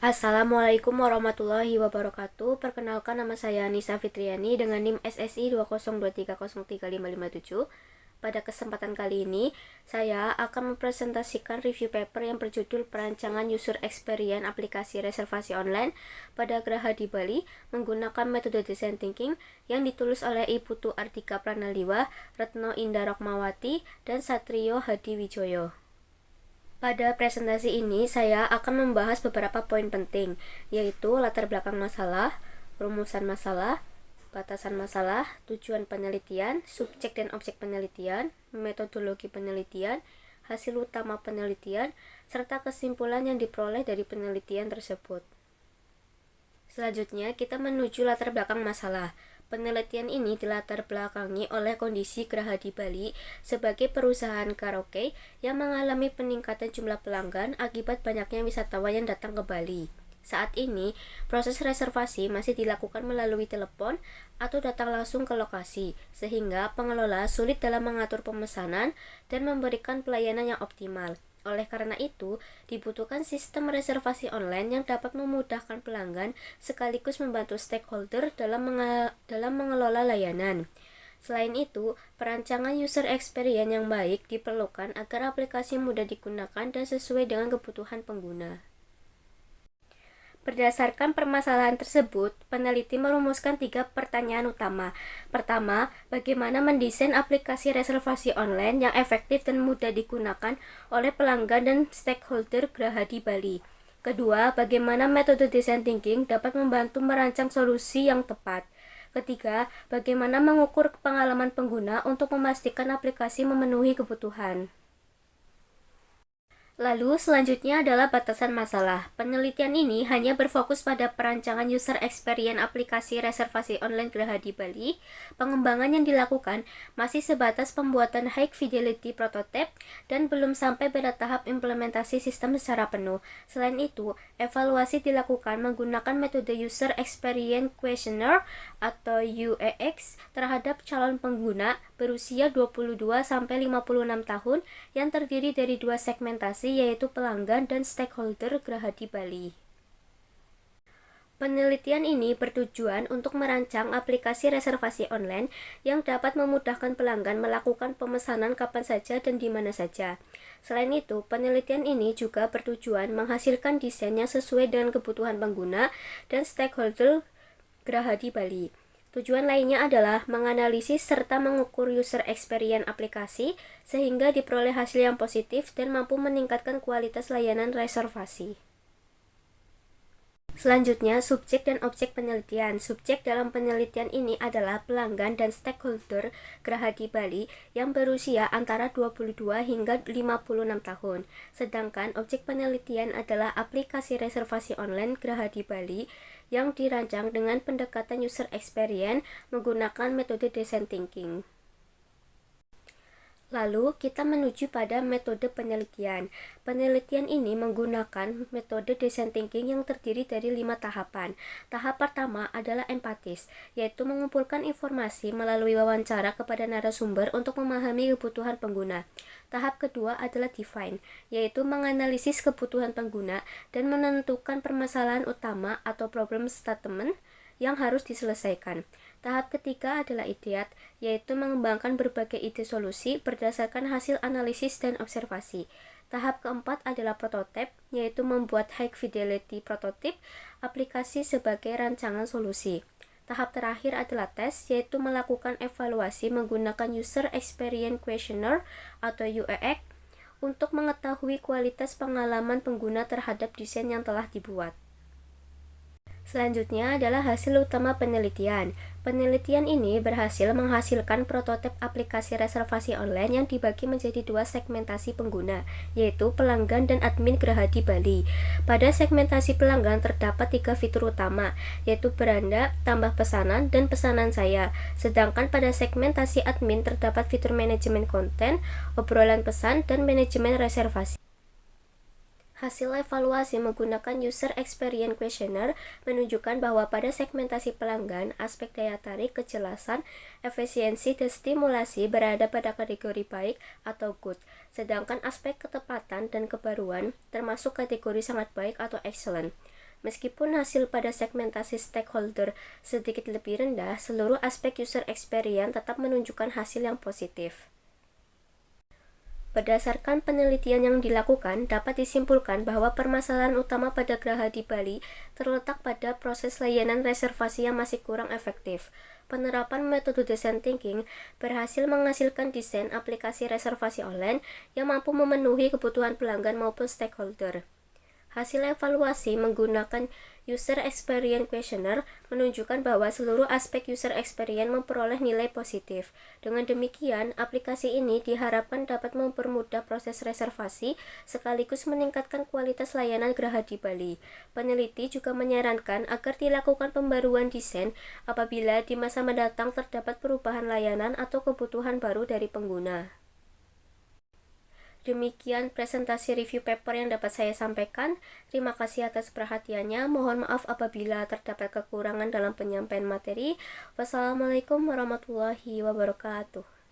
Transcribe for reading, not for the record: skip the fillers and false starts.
Assalamualaikum warahmatullahi wabarakatuh. Perkenalkan, nama saya Nisa Fitriani dengan NIM SSI 202303557. Pada kesempatan kali ini, saya akan mempresentasikan review paper yang berjudul Perancangan User Experience Aplikasi Reservasi Online pada Graha di Bali menggunakan metode Design Thinking yang ditulis oleh Iputu Ardika Pranaliwa, Retno Indah Rokmawati, dan Satrio Hadi Wijoyo. Pada presentasi ini, saya akan membahas beberapa poin penting, yaitu latar belakang masalah, rumusan masalah, batasan masalah, tujuan penelitian, subjek dan objek penelitian, metodologi penelitian, hasil utama penelitian, serta kesimpulan yang diperoleh dari penelitian tersebut. Selanjutnya, kita menuju latar belakang masalah. Penelitian ini dilatar belakangi oleh kondisi Graha di Bali sebagai perusahaan karaoke yang mengalami peningkatan jumlah pelanggan akibat banyaknya wisatawan yang datang ke Bali. Saat ini, proses reservasi masih dilakukan melalui telepon atau datang langsung ke lokasi, sehingga pengelola sulit dalam mengatur pemesanan dan memberikan pelayanan yang optimal. Oleh karena itu, dibutuhkan sistem reservasi online yang dapat memudahkan pelanggan sekaligus membantu stakeholder dalam mengelola layanan. Selain itu, perancangan user experience yang baik diperlukan agar aplikasi mudah digunakan dan sesuai dengan kebutuhan pengguna. Berdasarkan permasalahan tersebut, peneliti merumuskan 3 pertanyaan utama. Pertama, bagaimana mendesain aplikasi reservasi online yang efektif dan mudah digunakan oleh pelanggan dan stakeholder Graha di Bali. Kedua, bagaimana metode design thinking dapat membantu merancang solusi yang tepat. Ketiga, bagaimana mengukur pengalaman pengguna untuk memastikan aplikasi memenuhi kebutuhan. Lalu selanjutnya adalah batasan masalah. Penelitian ini hanya berfokus pada perancangan user experience aplikasi reservasi online Graha di Bali. Pengembangan yang dilakukan masih sebatas pembuatan high fidelity prototype dan belum sampai pada tahap implementasi sistem secara penuh. Selain itu, evaluasi dilakukan menggunakan metode user experience questionnaire atau UEX terhadap calon pengguna berusia 22-56 tahun yang terdiri dari 2 segmentasi, yaitu pelanggan dan stakeholder Graha di Bali. Penelitian ini bertujuan untuk merancang aplikasi reservasi online yang dapat memudahkan pelanggan melakukan pemesanan kapan saja dan di mana saja. Selain itu, penelitian ini juga bertujuan menghasilkan desain yang sesuai dengan kebutuhan pengguna dan stakeholder Graha di Bali. Tujuan lainnya adalah menganalisis serta mengukur user experience aplikasi sehingga diperoleh hasil yang positif dan mampu meningkatkan kualitas layanan reservasi. Selanjutnya, subjek dan objek penelitian. Subjek dalam penelitian ini adalah pelanggan dan stakeholder Graha di Bali yang berusia antara 22 hingga 56 tahun. Sedangkan objek penelitian adalah aplikasi reservasi online Graha di Bali yang dirancang dengan pendekatan user experience menggunakan metode design thinking. Lalu, kita menuju pada metode penelitian. Penelitian ini menggunakan metode design thinking yang terdiri dari 5 tahapan. Tahap pertama adalah empatis, yaitu mengumpulkan informasi melalui wawancara kepada narasumber untuk memahami kebutuhan pengguna. Tahap kedua adalah define, yaitu menganalisis kebutuhan pengguna dan menentukan permasalahan utama atau problem statement yang harus diselesaikan. Tahap ketiga adalah ideat, yaitu mengembangkan berbagai ide solusi berdasarkan hasil analisis dan observasi. Tahap keempat adalah prototype, yaitu membuat high fidelity prototype aplikasi sebagai rancangan solusi. Tahap terakhir adalah tes, yaitu melakukan evaluasi menggunakan user experience questionnaire atau UEX untuk mengetahui kualitas pengalaman pengguna terhadap desain yang telah dibuat. Selanjutnya adalah hasil utama penelitian. Penelitian ini berhasil menghasilkan prototipe aplikasi reservasi online yang dibagi menjadi 2 segmentasi pengguna, yaitu pelanggan dan admin Graha di Bali. Pada segmentasi pelanggan terdapat 3 fitur utama, yaitu beranda, tambah pesanan, dan pesanan saya. Sedangkan pada segmentasi admin terdapat fitur manajemen konten, obrolan pesan, dan manajemen reservasi. Hasil evaluasi menggunakan user experience questionnaire menunjukkan bahwa pada segmentasi pelanggan, aspek daya tarik, kejelasan, efisiensi, dan stimulasi berada pada kategori baik atau good, sedangkan aspek ketepatan dan kebaruan termasuk kategori sangat baik atau excellent. Meskipun hasil pada segmentasi stakeholder sedikit lebih rendah, seluruh aspek user experience tetap menunjukkan hasil yang positif. Berdasarkan penelitian yang dilakukan, dapat disimpulkan bahwa permasalahan utama pada Graha di Bali terletak pada proses layanan reservasi yang masih kurang efektif. Penerapan metode design thinking berhasil menghasilkan desain aplikasi reservasi online yang mampu memenuhi kebutuhan pelanggan maupun stakeholder. Hasil evaluasi menggunakan User Experience Questionnaire menunjukkan bahwa seluruh aspek user experience memperoleh nilai positif. Dengan demikian, aplikasi ini diharapkan dapat mempermudah proses reservasi sekaligus meningkatkan kualitas layanan Graha di Bali. Peneliti juga menyarankan agar dilakukan pembaruan desain apabila di masa mendatang terdapat perubahan layanan atau kebutuhan baru dari pengguna. Demikian presentasi review paper yang dapat saya sampaikan. Terima kasih atas perhatiannya. Mohon maaf apabila terdapat kekurangan dalam penyampaian materi. Wassalamualaikum warahmatullahi wabarakatuh.